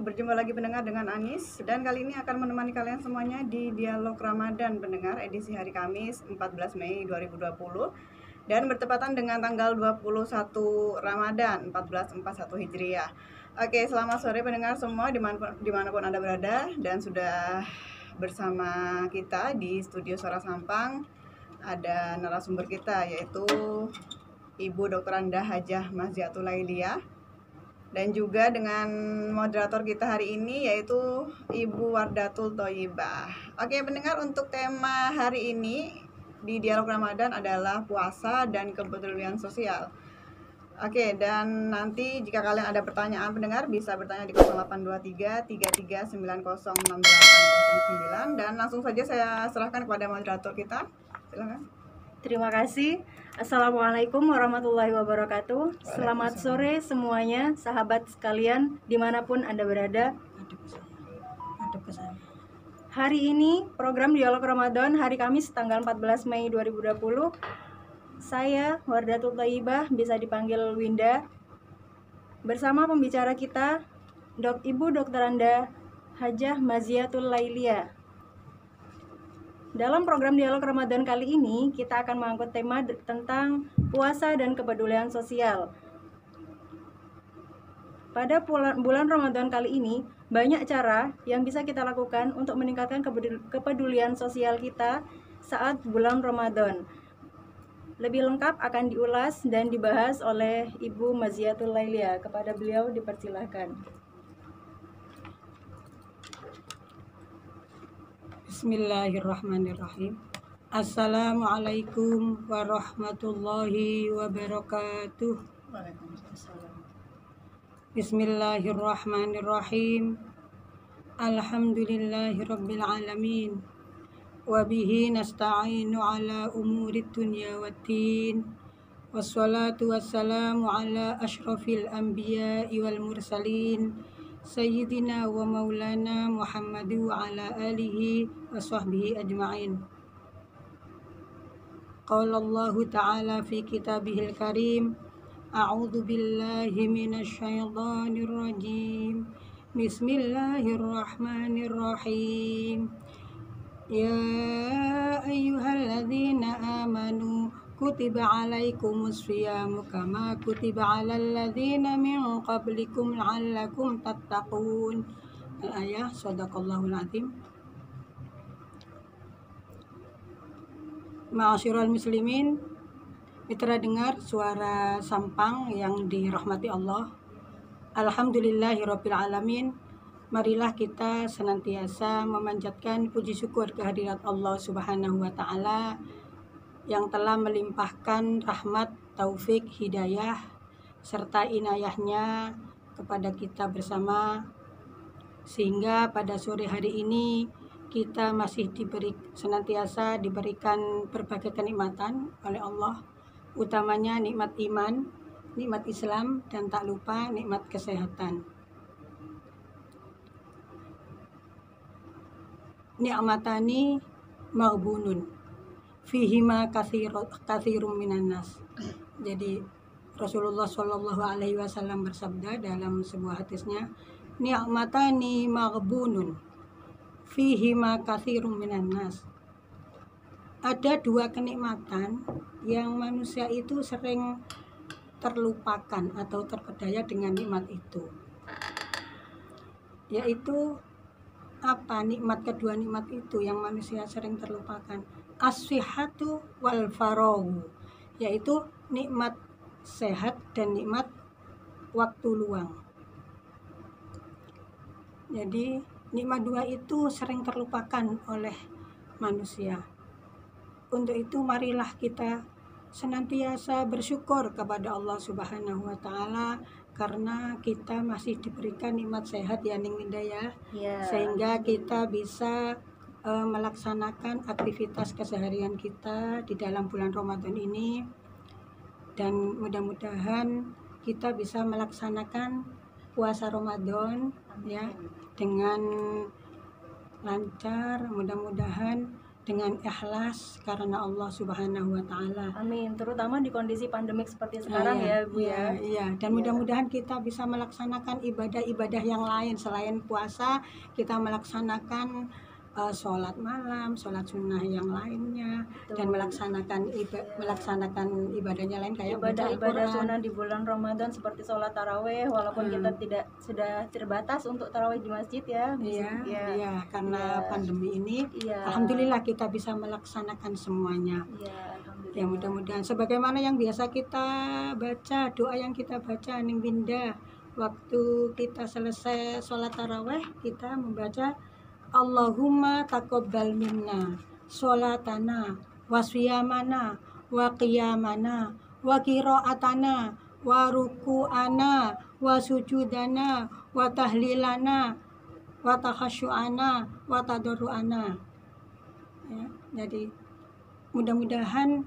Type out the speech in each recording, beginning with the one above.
berjumpa lagi pendengar dengan Anis, dan kali ini akan menemani kalian semuanya di Dialog Ramadan pendengar edisi hari Kamis 14 Mei 2020 dan bertepatan dengan tanggal 21 Ramadan 1441 Hijriah. Oke, selamat sore pendengar semua dimanapun Anda berada, dan sudah bersama kita di studio Suara Sampang ada narasumber kita yaitu Ibu Dr. Anda Hajah Maziatul Lailiyah, dan juga dengan moderator kita hari ini yaitu Ibu Wardatul Thoyibah. Oke pendengar, untuk tema hari ini di Dialog Ramadan adalah puasa dan kepedulian sosial. Oke, dan nanti jika kalian ada pertanyaan pendengar bisa bertanya di 0823 33906809, dan langsung saja saya serahkan kepada moderator kita. Silakan. Terima kasih. Assalamualaikum warahmatullahi wabarakatuh. Selamat sore semuanya, sahabat sekalian, dimanapun Anda berada. Hari ini program Dialog Ramadan hari Kamis tanggal 14 Mei 2020. Saya Wardatul Thoyibah, bisa dipanggil Winda, bersama pembicara kita Ibu Dr. Anda Hajah Maziatul Lailiyah. Dalam program Dialog Ramadan kali ini, kita akan mengangkut tema tentang puasa dan kepedulian sosial. Pada bulan Ramadan kali ini, banyak cara yang bisa kita lakukan untuk meningkatkan kepedulian sosial kita saat bulan Ramadan. Lebih lengkap akan diulas dan dibahas oleh Ibu Maziatul Lailiyah. Kepada beliau dipersilahkan. Bismillahirrahmanirrahim. Assalamualaikum warahmatullahi wabarakatuh. Waalaikumsalam. Bismillahirrahmanirrahim. Alhamdulillahirabbil alamin. Wa bihi nasta'inu ala umurid dunya waddin. Wassalatu wassalamu ala asyrafil anbiya'i wal mursalin. Sayyidina wa maulana Muhammadu wa ala alihi wa sahbihi ajma'in. Qala Allah ta'ala fi kitabihil karim. A'udhu billahi minasyaitanir rajim. Bismillahirrahmanirrahim. Ya ayyuhalladzina amanu kutiba alaikumus shiyamu kama kutiba alal ladzina min qablikum la'allakum tattaqun. Al-ayah, sadaqallahul azim. Ma'asyiral muslimin, mitra dengar suara Sampang yang dirahmati Allah. Alhamdulillahirabbil alamin. Marilah kita senantiasa memanjatkan puji syukur kehadirat Allah Subhanahu wa taala yang telah melimpahkan rahmat, taufik, hidayah, serta inayahnya kepada kita bersama, sehingga pada sore hari ini kita masih senantiasa diberikan berbagai kenikmatan oleh Allah, utamanya nikmat iman, nikmat Islam, dan tak lupa nikmat kesehatan. Ni'matani maghbunun fihima katsirum minan nas. Jadi Rasulullah Shallallahu alaihi wasallam bersabda dalam sebuah hadisnya, ni'matani maghbunun fihima katsirum minan nas. Ada dua kenikmatan yang manusia itu sering terlupakan atau terpedaya dengan nikmat itu. Yaitu apa kedua nikmat itu yang manusia sering terlupakan? As-sihhatu wal faraghu, yaitu nikmat sehat dan nikmat waktu luang. Jadi nikmat dua itu sering terlupakan oleh manusia. Untuk itu marilah kita senantiasa bersyukur kepada Allah Subhanahu wa taala karena kita masih diberikan nikmat sehat ya Ning Winda ya. Sehingga kita bisa melaksanakan aktivitas keseharian kita di dalam bulan Ramadan ini, dan mudah-mudahan kita bisa melaksanakan puasa Ramadan ya dengan lancar. Mudah-mudahan dengan ikhlas karena Allah Subhanahu wa taala. Amin. Terutama di kondisi pandemik seperti sekarang ya, Bu ya. Iya. Dan mudah-mudahan kita bisa melaksanakan ibadah-ibadah yang lain selain puasa, kita melaksanakan sholat malam, sholat sunnah yang lainnya, dan melaksanakan ibadahnya lain kayak baca ibadah-ibadah Al-Quran. sunnah di bulan Ramadan seperti sholat taraweh, walaupun kita sudah terbatas untuk taraweh di masjid ya. Iya, karena pandemi ini, alhamdulillah kita bisa melaksanakan semuanya. Iya, alhamdulillah. Ya mudah-mudahan sebagaimana yang biasa kita baca, doa yang kita baca Ning Binda, waktu kita selesai sholat taraweh kita membaca Allahumma taqabbal minna sholatana wa siyamana wa qiyamana wa qiraatana wa ruku'ana wa sujudana wa tahlilana wa takhasyu'ana wa tadarru'ana. Ya, jadi mudah-mudahan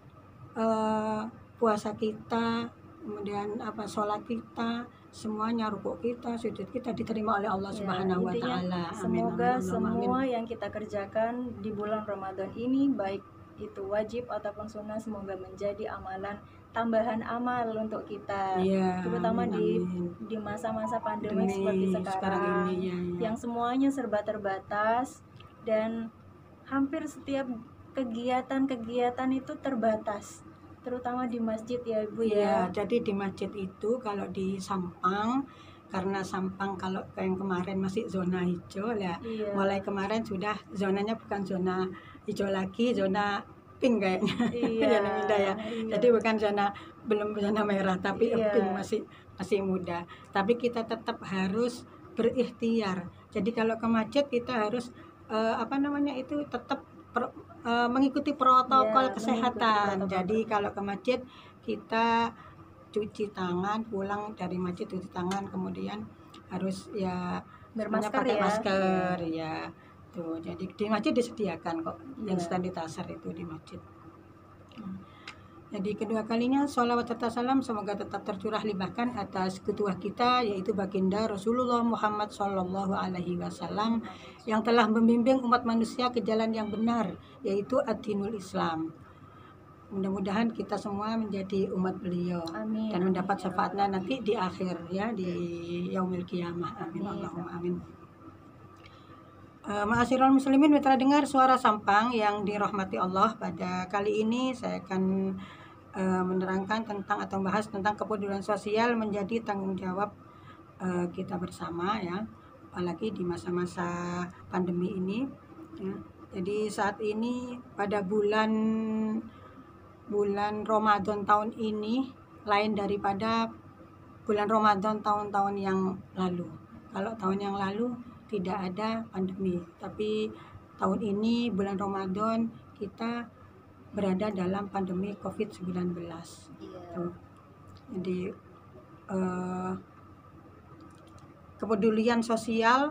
puasa kita, kemudian sholat kita, semuanya, rukuk kita, sujud kita diterima oleh Allah Subhanahu wa taala. Semoga semua yang kita kerjakan di bulan Ramadan ini, baik itu wajib ataupun sunnah, semoga menjadi amalan tambahan amal untuk kita, terutama di masa-masa pandemi seperti sekarang ini, yang semuanya serba terbatas dan hampir setiap kegiatan itu terbatas, terutama di masjid ya Bu ya. Jadi di masjid itu kalau di Sampang, karena Sampang kalau yang kemarin masih zona hijau ya, mulai kemarin sudah zonanya bukan zona hijau lagi, zona pink kayaknya. Jadi bukan belum zona merah tapi pink, masih muda. Tapi kita tetap harus berikhtiar. Jadi kalau ke masjid kita harus tetap mengikuti protokol kesehatan. Jadi kalau ke masjid kita cuci tangan, pulang dari masjid cuci tangan, kemudian harus pakai masker ya. Tuh, jadi di masjid disediakan kok yang sanitizer itu di masjid. Jadi kedua kalinya sholawat serta salam semoga tetap tercurah limpahkan atas ketua kita, yaitu baginda Rasulullah Muhammad Sallallahu Alaihi Wasallam yang telah membimbing umat manusia ke jalan yang benar, yaitu ad-dinul Islam. Mudah-mudahan kita semua menjadi umat beliau. Amin. Dan mendapat syafaatnya nanti di akhir ya, di yaumil qiyamah. Amin. Allahumma amin. Ma'asyiral muslimin, mitra dengar suara Sampang yang dirahmati Allah, pada kali ini saya akan menerangkan tentang atau membahas tentang kepedulian sosial menjadi tanggung jawab kita bersama ya, apalagi di masa-masa pandemi ini ya. Jadi saat ini pada bulan Ramadan tahun ini lain daripada bulan Ramadan tahun-tahun yang lalu. Kalau tahun yang lalu tidak ada pandemi, tapi tahun ini bulan Ramadan kita berada dalam pandemi COVID-19. Jadi kepedulian sosial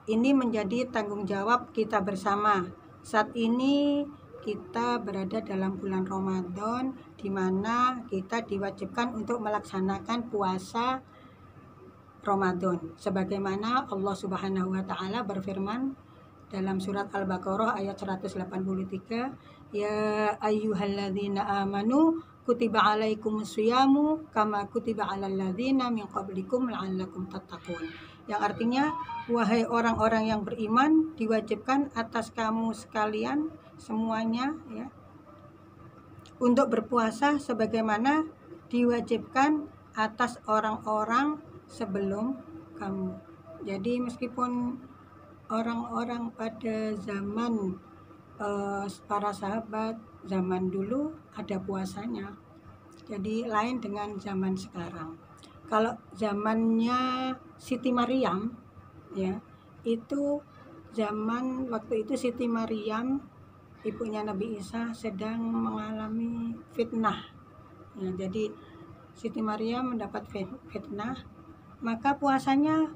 ini menjadi tanggung jawab kita bersama. Saat ini kita berada dalam bulan Ramadan, di mana kita diwajibkan untuk melaksanakan puasa Ramadan, sebagaimana Allah Subhanahu wa taala berfirman dalam surat Al-Baqarah ayat 183, ya ayyuhalladzina amanu kutiba alaikumusyamu kama kutiba alal ladzina min qablikum la'allakum tattaqun. Yang artinya, wahai orang-orang yang beriman, diwajibkan atas kamu sekalian semuanya ya untuk berpuasa sebagaimana diwajibkan atas orang-orang sebelum kamu. Jadi meskipun orang-orang pada zaman para sahabat zaman dulu ada puasanya, jadi lain dengan zaman sekarang. Kalau zamannya Siti Maryam ya, itu zaman waktu itu Siti Maryam ibunya Nabi Isa sedang mengalami fitnah ya, jadi Siti Maryam mendapat fitnah, maka puasanya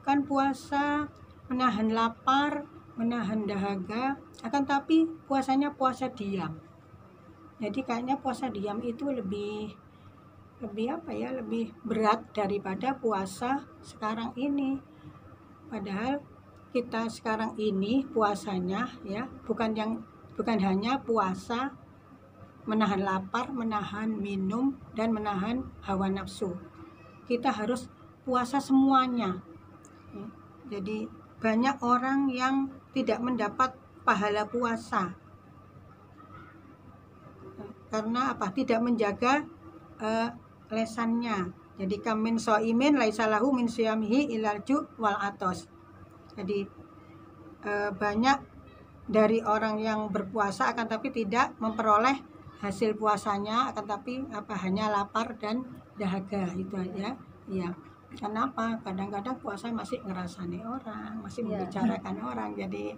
kan puasa menahan lapar, menahan dahaga, akan tapi puasanya puasa diam. Jadi kayaknya puasa diam itu lebih berat daripada puasa sekarang ini. Padahal kita sekarang ini puasanya ya bukan bukan hanya puasa menahan lapar, menahan minum, dan menahan hawa nafsu. Kita harus puasa semuanya. Jadi banyak orang yang tidak mendapat pahala puasa karena apa? Tidak menjaga lesannya. Jadi kamin soimin laisalahu min siyamihi ilal ju' wal atos. Jadi banyak dari orang yang berpuasa akan tapi tidak memperoleh hasil puasanya, akan tapi hanya lapar dan dahaga, itu aja. Ya. Kenapa? Kadang-kadang puasa masih ngerasani orang, masih membicarakan orang. Jadi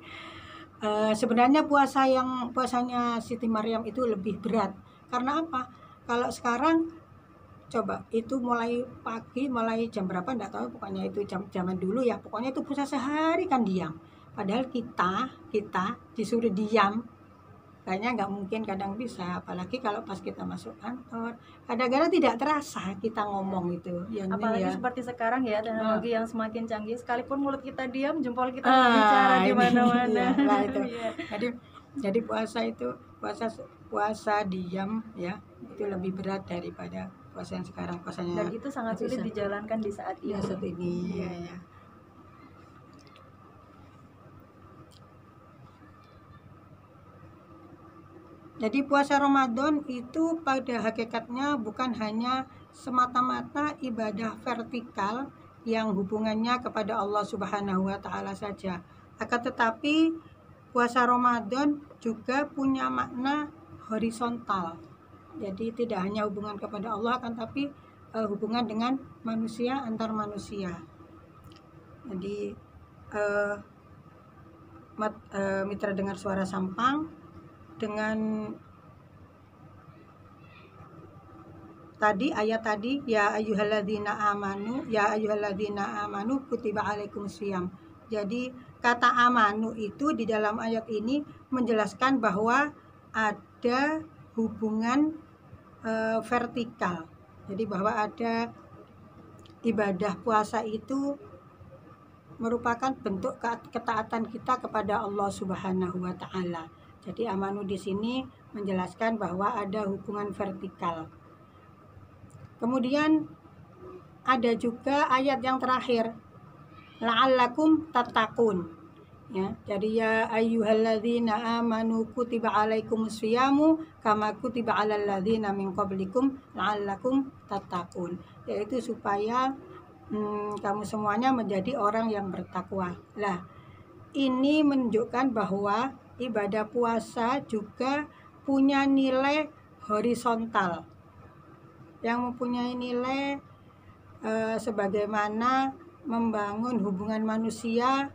sebenarnya puasanya Siti Maryam itu lebih berat. Karena apa? Kalau sekarang coba itu mulai pagi, mulai jam berapa enggak tahu, pokoknya itu zaman dulu ya, pokoknya itu puasa sehari kan diam. Padahal kita disuruh diam kayaknya nggak mungkin, kadang bisa, apalagi kalau pas kita masuk kantor kadang-kadang tidak terasa kita ngomong itu yang apalagi ya. seperti sekarang ya, teknologi yang semakin canggih, sekalipun mulut kita diam, jempol kita bicara di mana-mana. Nah, itu. Jadi puasa itu puasa diam ya, itu lebih berat daripada puasa yang sekarang, puasanya. Dan itu sangat sulit dijalankan di saat ini. Saat ini. Ya. Jadi puasa Ramadan itu pada hakikatnya bukan hanya semata-mata ibadah vertikal yang hubungannya kepada Allah Subhanahu wa taala saja. Akan tetapi puasa Ramadan juga punya makna horizontal. Jadi tidak hanya hubungan kepada Allah, akan tapi hubungan dengan manusia, antar manusia. Jadi mitra dengar suara Sampang, dengan ayat tadi ya ayyuhalladzina amanu kutiba alaikumusiyam. Jadi kata amanu itu di dalam ayat ini menjelaskan bahwa ada hubungan vertikal. Jadi bahwa ada ibadah puasa itu merupakan bentuk ketaatan kita kepada Allah Subhanahu wa taala. Jadi amanu di sini menjelaskan bahwa ada hubungan vertikal. Kemudian ada juga ayat yang terakhir, la'allakum tattaqun. Ya, jadi ya ayyuhalladzina amanu kutiba alaikumusyiyamu kama kutiba alal ladzina min qablikum la'allakum tattaqun. Yaitu supaya kamu semuanya menjadi orang yang bertakwa. Lah, ini menunjukkan bahwa ibadah puasa juga punya nilai horizontal yang mempunyai nilai sebagaimana membangun hubungan manusia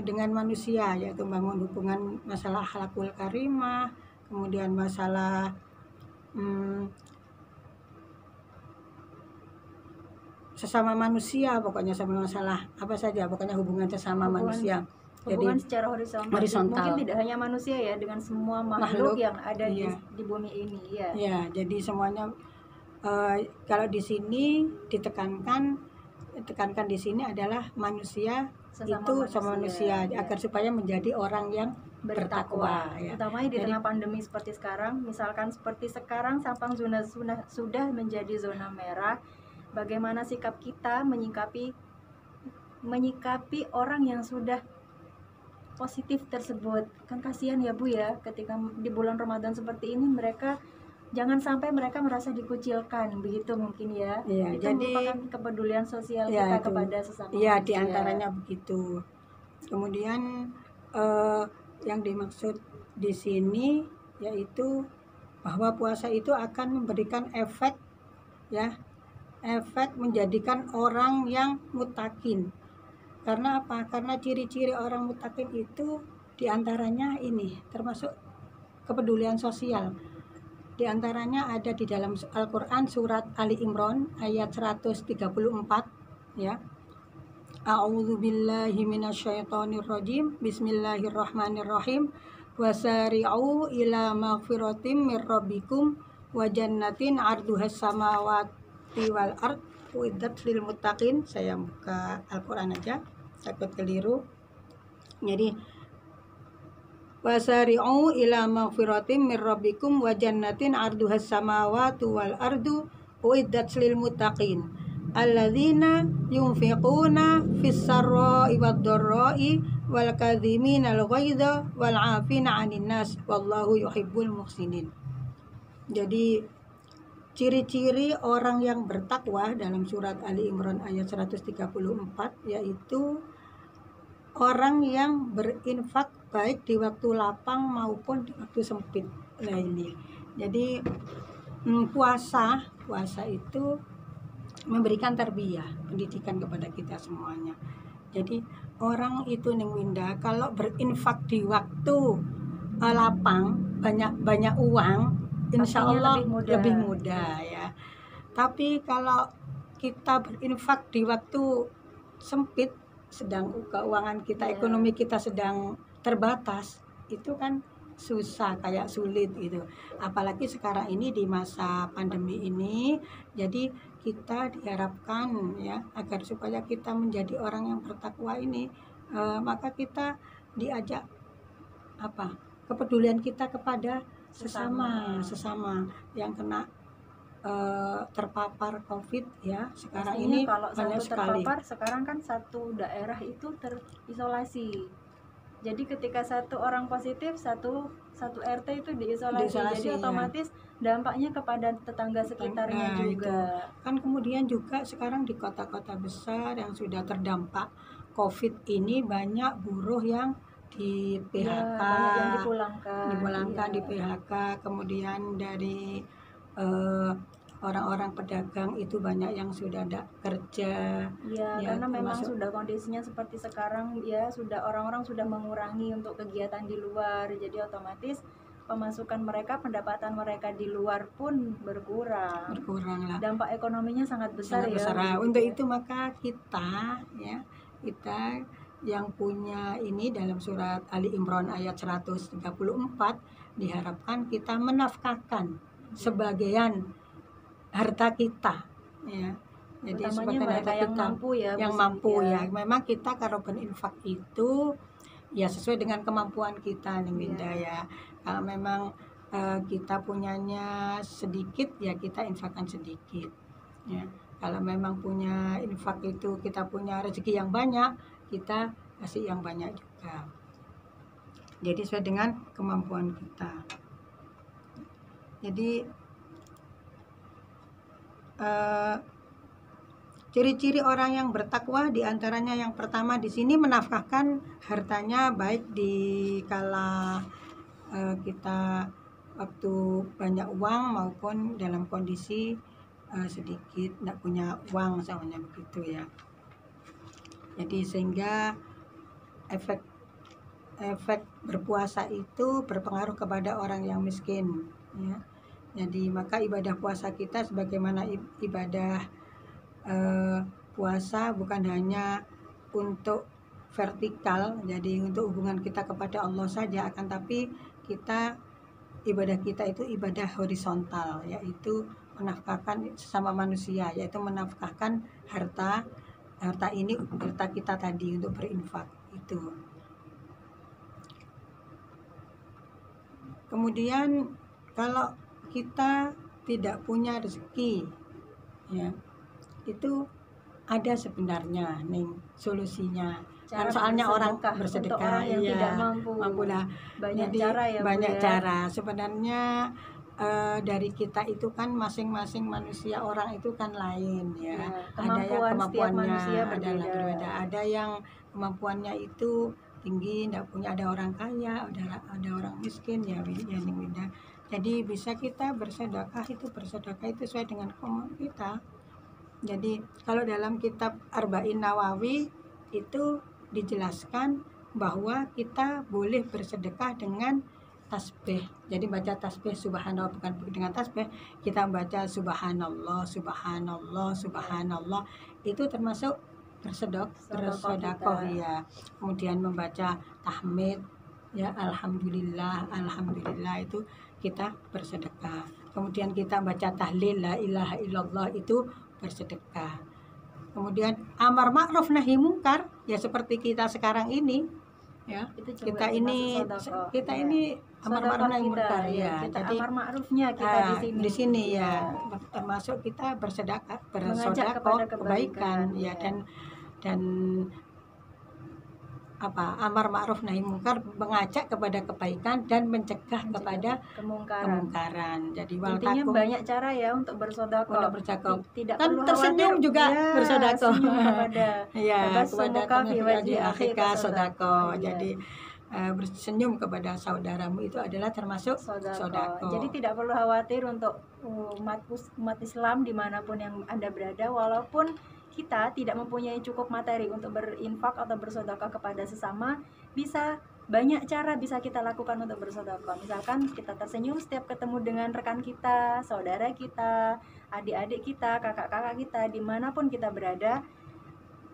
dengan manusia, yaitu membangun hubungan masalah akhlakul karimah, kemudian masalah sesama manusia, pokoknya sama masalah apa saja, pokoknya hubungan sesama manusia. Hubungan secara horizontal. Mungkin tidak hanya manusia ya, dengan semua makhluk yang ada di bumi ini ya. Ya, jadi semuanya kalau di sini ditekankan di sini adalah manusia sama manusia agar supaya menjadi orang yang bertakwa ya. Utamanya di tengah pandemi seperti sekarang, misalkan seperti sekarang Sampang sudah menjadi zona merah. Bagaimana sikap kita menyikapi orang yang sudah positif tersebut? Kan kasihan ya Bu ya, ketika di bulan Ramadan seperti ini jangan sampai mereka merasa dikucilkan, begitu mungkin ya. Itu jadi merupakan kepedulian sosial kita kepada sesama manusia. Di antaranya begitu. Kemudian yang dimaksud di sini yaitu bahwa puasa itu akan memberikan efek menjadikan orang yang muttaqin. Karena apa? Karena ciri-ciri orang muttaqin itu diantaranya ini, termasuk kepedulian sosial. Diantaranya ada di dalam Al-Quran surat Ali Imran ayat 134 ya. A'udzu billahi minasyaitonir rajim. Bismillahirrahmanirrahim. Wasari'u ila maghfiratim mir rabbikum wa jannatin 'arduhas samawati wal ard uiddat lil muttaqin. Saya buka Al-Quran aja takut keliru. Jadi wasari'u ila maghfiratin mir rabbikum wa jannatin 'arduhas samawati wal ardu uiddat lil muttaqin alladzina yunfiquna fis sarra'i wad dharra'i wal kadhimina al ghaidha wal 'afina 'anil nas wallahu yuhibbul muhsinin. Jadi ciri-ciri orang yang bertakwa dalam surat Ali Imran ayat 134 yaitu orang yang berinfak baik di waktu lapang maupun di waktu sempit. Nah ini. Jadi puasa itu memberikan tarbiyah, pendidikan kepada kita semuanya. Jadi orang itu Ning Winda kalau berinfak di waktu lapang banyak uang, insya Allah lebih mudah ya. Tapi kalau kita berinfak di waktu sempit, sedang keuangan kita, ekonomi kita sedang terbatas, itu kan susah, kayak sulit gitu. Apalagi sekarang ini di masa pandemi ini, jadi kita diharapkan ya agar supaya kita menjadi orang yang bertakwa ini, maka kita diajak kepedulian kita kepada sesama yang kena terpapar COVID ya. Sekarang pastinya ini kalau banyak satu sekali. terpapar, sekarang kan satu daerah itu terisolasi. Jadi ketika satu orang positif, satu RT itu diisolasi. Jadi otomatis dampaknya kepada tetangga sekitarnya juga. Itu. Kan kemudian juga sekarang di kota-kota besar yang sudah terdampak COVID ini banyak buruh yang di PHK, banyak yang dipulangkan di PHK. Kemudian dari orang-orang pedagang itu banyak yang sudah tidak kerja. Ya, karena memang sudah kondisinya seperti sekarang ya, sudah orang-orang sudah mengurangi untuk kegiatan di luar. Jadi otomatis pemasukan mereka, pendapatan mereka di luar pun berkurang lah. Dampak ekonominya sangat besar ya. Untuk itu maka kita yang punya ini dalam surat Ali Imran ayat 134 diharapkan kita menafkahkan sebagian harta kita ya. Jadi sebagian harta kita yang mampu ya. Memang kita kalau berinfak itu ya sesuai dengan kemampuan kita Ning Winda ya. Kalau memang kita punyanya sedikit ya kita infakkan sedikit ya. Kalau memang punya infak itu kita punya rezeki yang banyak, kita kasih yang banyak juga. Jadi sesuai dengan kemampuan kita. Jadi ciri-ciri orang yang bertakwa diantaranya yang pertama di sini menafkahkan hartanya baik di kala kita waktu banyak uang maupun dalam kondisi sedikit tidak punya uang misalnya begitu ya. Jadi sehingga efek berpuasa itu berpengaruh kepada orang yang miskin ya. Jadi maka ibadah puasa kita sebagaimana ibadah puasa bukan hanya untuk vertikal, jadi untuk hubungan kita kepada Allah saja, akan tapi ibadah kita itu ibadah horizontal, yaitu menafkahkan sesama manusia, yaitu menafkahkan harta kita tadi untuk berinfak itu. Kemudian kalau kita tidak punya rezeki ya, itu ada sebenarnya solusinya. Kan soalnya orang bersedekah orang yang tidak mampu lah. Banyak Jadi, cara ya, banyak cara sebenarnya. Dari kita itu kan masing-masing manusia orang itu kan lain ya. Ada yang kemampuannya berbeda. Ada yang kemampuannya itu tinggi, tidak punya, ada orang kaya, ada orang miskin ya Ning Winda. Jadi bisa kita bersedekah itu sesuai dengan kemampuan kita. Jadi kalau dalam kitab Arba'in Nawawi itu dijelaskan bahwa kita boleh bersedekah dengan tasbih. Jadi baca tasbih subhanallah, bukan dengan tasbih kita baca subhanallah, subhanallah, subhanallah, itu termasuk bersedekah ya. Kemudian membaca tahmid ya, alhamdulillah, alhamdulillah, itu kita bersedekah. Kemudian kita baca tahlil la ilaha illallah, itu bersedekah. Kemudian amar ma'ruf nahi mungkar ya, seperti kita sekarang ini ya. Itu juga Kita termasuk ini sedekah. kita Ya. ini amar Sedekah ma'ruf nahi kita, munkar ya. ya. Kita Jadi amar ma'rufnya kita di sini ya, Ya. termasuk kita bersedekah, Mengajak bersedekah kepada kebaikan ya, ya. dan amar ma'ruf nahi munkar, mengajak kepada kebaikan dan mencegah kepada kemungkaran. Jadi Intinya banyak cara ya untuk bersedekah. Untuk bersedekah. Tidak Kan perlu tersenyum khawatir. juga Ya, bersedekah. senyum kepada ya, kepada fi wajhi akhika akhika sedekah. Iya. Jadi bersenyum kepada saudaramu itu adalah termasuk sedekah. Jadi tidak perlu khawatir untuk umat Islam dimanapun yang Anda berada, walaupun kita tidak mempunyai cukup materi untuk berinfak atau bersedekah kepada sesama, banyak cara bisa kita lakukan untuk bersedekah. Misalkan kita tersenyum setiap ketemu dengan rekan kita, saudara kita, adik-adik kita, kakak-kakak kita, dimanapun kita berada,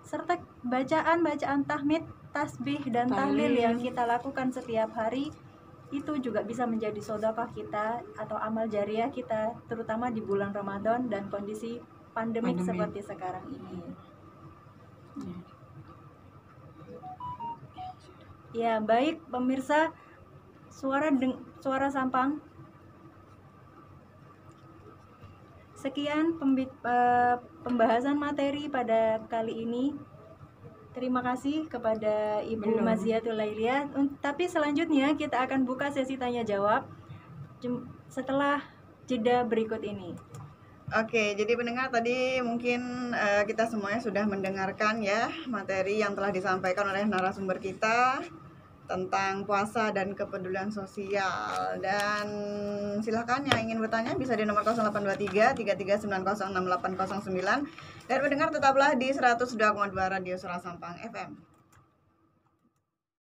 serta bacaan tahmid, tasbih, dan tahlil yang kita lakukan setiap hari, itu juga bisa menjadi sedekah kita atau amal jariah kita, terutama di bulan Ramadan dan kondisi pandemik seperti sekarang ini. Ya, baik pemirsa suara Sampang. Sekian pembahasan materi pada kali ini. Terima kasih kepada Ibu Maziatul Lailiyah. Tapi selanjutnya kita akan buka sesi tanya jawab setelah jeda berikut ini. Oke, jadi pendengar tadi mungkin kita semuanya sudah mendengarkan ya materi yang telah disampaikan oleh narasumber kita tentang puasa dan kepedulian sosial. Dan silakan yang ingin bertanya bisa di nomor 0823 33906809. Dan pendengar tetaplah di 102,2 Radio Suara Sampang FM.